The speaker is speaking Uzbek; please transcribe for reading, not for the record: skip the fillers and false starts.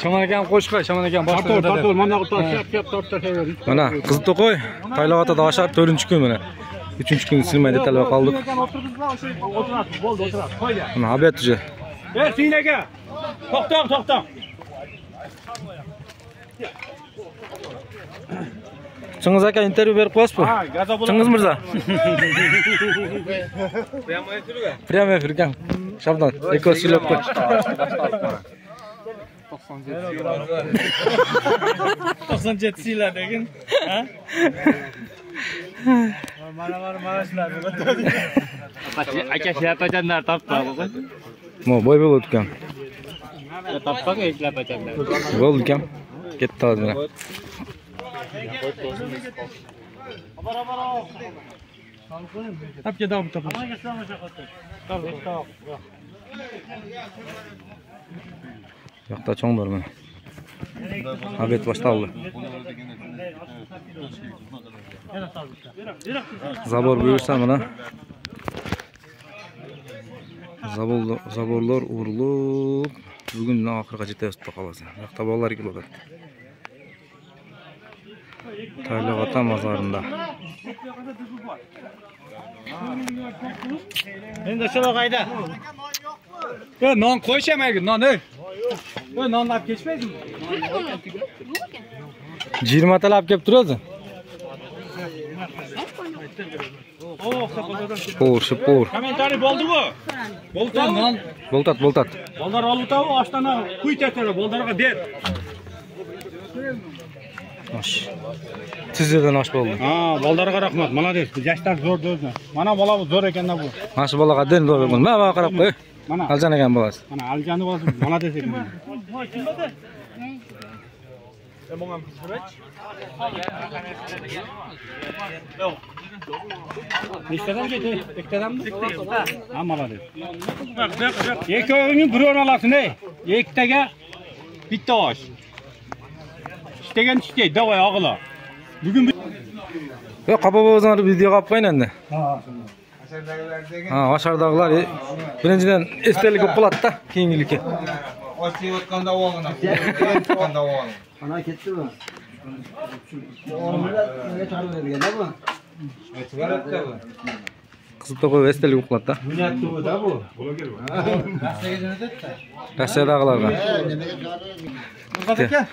Şaman akam qo'shqa, Şaman akam boshqa. Tortol, mana tortol. Mana Qizilto'qoy Tayloqota dashar 4-kun mana. 3-kun silmaydi talaba qoldik. Bo'ldi, o'tiradi. Qo'ydi. Mana obed уже. Seyin aka. To'xtang. Chingiz aka intervyu berib qo'yasizmi? Ha, gaza bo'ladi. Chingiz mirzo. Prямо efirga. Shabdan, ekosilab qo'y. 97 yillar degan. Ha? Mana shular. Aka shlapachanlar topdi. Mo boy bo'lib o'tgan. Topding shlapachanlar. Bo'ldi kam. Ketdi hozir. Tap kedav tap. Yoqda cho'ng bor mana. Obed boshlandi. Zabor buyursa mana. Zaborlar urilib, bugun oxiriga yetayapti xolos. Yoqda bolalar keladi. Tayloqota mozorinda. Endi shular qayda? Non qo'yshamaydi, non ey. Voy non olib ketmaydimi? 20 talab kelib turadi. Shipor. Kommentariy bo'ldimi? Bo'ltan non. Boltat. Bollar olutav, oshdan quy tetadi, bollarga ber. Osh. Sizdan osh bo'ldi. Ha, bollarga rahmat. Молодец. Yoshlar zo'r do'zni. Mana bola zo'r ekanda bu. Mana shu bolaga den zo'r bo'ldi. Mana qarab qo'y. Mana Aljan ekan bolasi. Mana aljani bo'lsa, молодец ekan. Nechtadan ketdi? Ikkitadanmi? Ha, молодец. Ikkovingni bir o'rnalasın ey. Ikkitaga bitta osh. İştegan ishday, davay og'ila. Bugun Yo'q, qopa bozorni video qilib qo'ying endi. Ha, oshardag'lar birinchidan esdalik bo'lib qoladi-da, keyingilikka. Ochayotganda o'g'ina. Ochayotganda o'g'ina. Ana ketdimi? O'g'inlar nega chiqarib bergan-da bu? Aytib bu. Qizilto'qoy esdalik bo'lib qoladi-da. Bunyatdi-da bu. Rossiyadagilarga. Nimaga chiqarib?